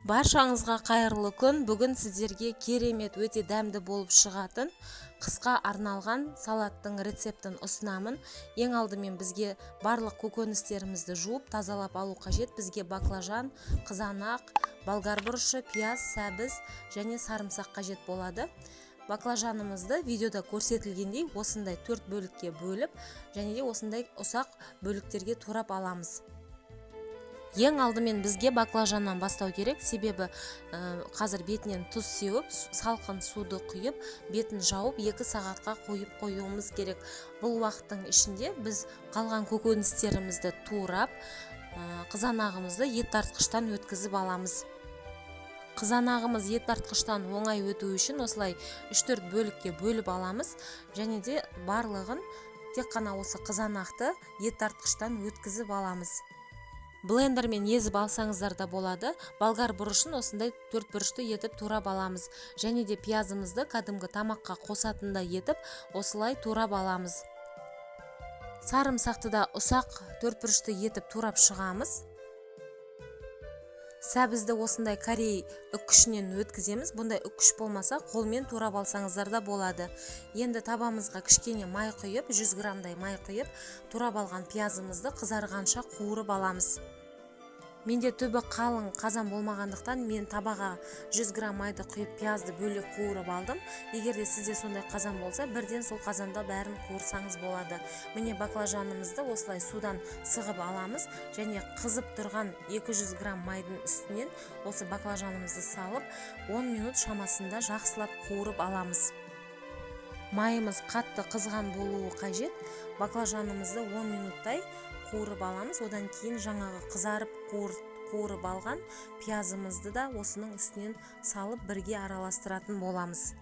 Баршаңызға қайырлы күн. Бүгін сіздерге керемет өте дәмді болып шығатын қысқа арналған салаттың рецептін ұсынамын. Ең алдымен бізге барлық көкөністерімізді жуып тазалап алу қажет. Бізге баклажан, қызанақ, болгар бұрышы, пияз, сәбіз және сарымсақ қажет болады. Баклажанымызды видеода көрсетілгендей осындай 4 бөлікке бөліп және де осындай ұсақ бөліктерге турап аламыз. Ең алдымен бізге баклажаннан бастау керек, себебі қазір бетінен тұз сеуіп, салқын суды құйып, бетін жауып 2 сағатқа қойып қоюымыз керек. Бұл уақыттың ішінде біз қалған көкөністерімізді турап, қызанағымызды ет тартқыштан өткізіп аламыз. Қызанағымыз ет тартқыштан оңай өту үшін осылай 3-4 бөлікке бөліп аламыз, және де барлығын тек қана осы қызанақты ет тартқыштан өткізіп аламыз. Блендермен езіп алсаңыздар да болады. Болгар бұрышын осындай 4 бұрышты етіп турап аламыз. Және де пиязымызды кәдімгі тамаққа қосатында етіп, осылай турап аламыз. Сарымсақты да ұсақ 4 бұрышты етіп турап шығамыз. Сәбізді осындай корей үккішінен өткіземіз. Бұндай үккіш болмаса, қолмен турап алсаңыздар да болады. Енді табамызға кішкене май құйып, 100 грамдай май құйып, турап алған пиязымызды қызарғанша қуырып аламыз. Менде түбі қалың қазан болмағандықтан мен табаға 100 грамм майды құйып, пиязды бөлек қуырып алдым. Егерде сізде сондай қазан болса, бірден сол қазанда бәрін қуырсаңыз болады. Міне баклажанымызды осылай судан сығып аламыз және қызып тұрған 200 грамм майдың үстінен осы баклажанымызды салып, 10 минут шамасында жақсылап қуырып аламыз. Майымыз қатты қызған болуы қажет. Баклажанымызды 10 минуттай қуырып аламыз. Одан кейін жаңағы қызарып қуырып алған пиязымызды да осының үстінен салып бірге араластыратын боламыз.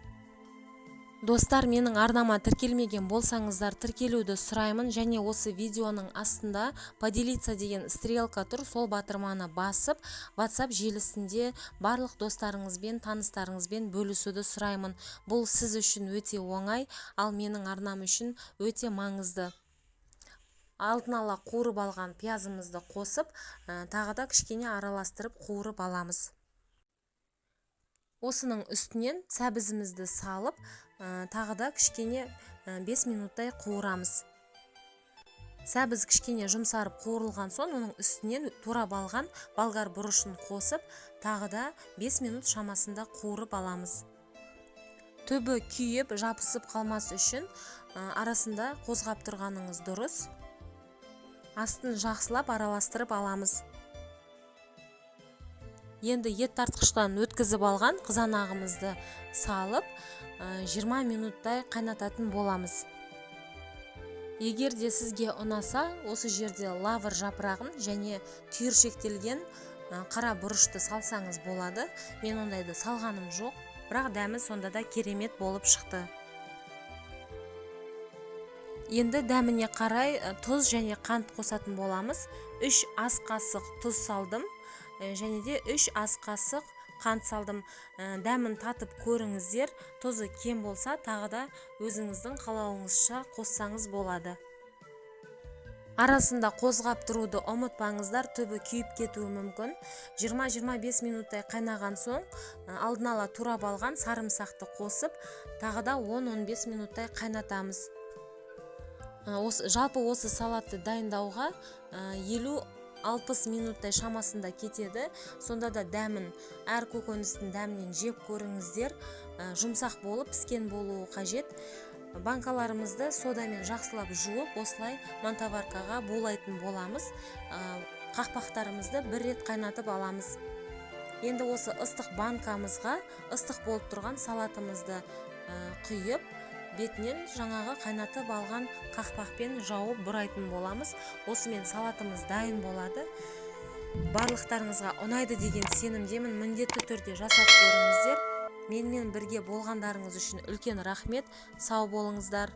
Достар, менің арнама тіркелмеген болсаңыздар, тіркелуді сұраймын, және осы видеоның астында поделиться деген стрелка тұр, сол батырманы басып, WhatsApp желісінде барлық достарыңызбен, таныстарыңызбен бөлісуді сұраймын. Бұл сіз үшін өте оңай, ал менің арнам үшін өте маңызды. Алдын ала қуырып алған пиязымызды қосып, тағы да кішкене араластырып қуырып аламыз. Осының үстінен сәбізімізді салып, тағы да кішкене 5 минуттай қуырамыз. Сәбіз кішкене жұмсарып қуырылған соң, оның үстінен турап алған болгар бұрышын қосып, тағы да 5 минут шамасында қуырып аламыз. Түбі күйіп, жабысып қалмас үшін арасында қозғап тұрғаныңыз дұрыс. Астын жақсылап араластырып аламыз. Енді ет тартқыштан өткізіп алған қызанағымызды салып, 20 минуттай қайнататын боламыз. Егер де сізге ұнаса, осы жерде лавр жапырағын және түйіршектелген қара бұрышты салсаңыз болады. Мен ондайды салғаным жоқ, бірақ дәмі сонда да керемет болып шықты. Енді дәміне қарай тұз және қант қосатын боламыз. 3 ас қасық тұз салдым және де 3 ас қасық қант салдым. Дәмін татып көріңіздер. Тұзы кем болса, тағы да өзіңіздің қалауыңызша қоссаңыз болады. Арасында қозғап тұруды ұмытпаңыздар, түбі күйіп кетуі мүмкін. 20-25 минуттай қайнаған соң, алдын ала турап алған сарымсақты қосып, тағы да 10-15 минуттай қайнатамыз. Жалпы осы салатты дайындауға 50-60 минуттай шамасында кетеді. Сонда да дәмін, әр көкөністің дәмінен жеп көріңіздер. Жұмсақ болып, піскен болуы қажет. Банкаларымызды содамен жақсылап жуып, осылай мантаваркаға булайтын боламыз. Қақпақтарымызды бір рет қайнатып аламыз. Енді осы ыстық банкамызға ыстық болып тұрған салатымызды құйып, бетінен жаңағы қайнатып алған қақпақпен жауып бұрайтын боламыз. Осымен салатымыз дайын болады. Барлықтарыңызға ұнайды деген сенімдемін. Міндетті түрде жасап көріңіздер. Менімен бірге болғандарыңыз үшін үлкен рахмет. Сау болыңыздар.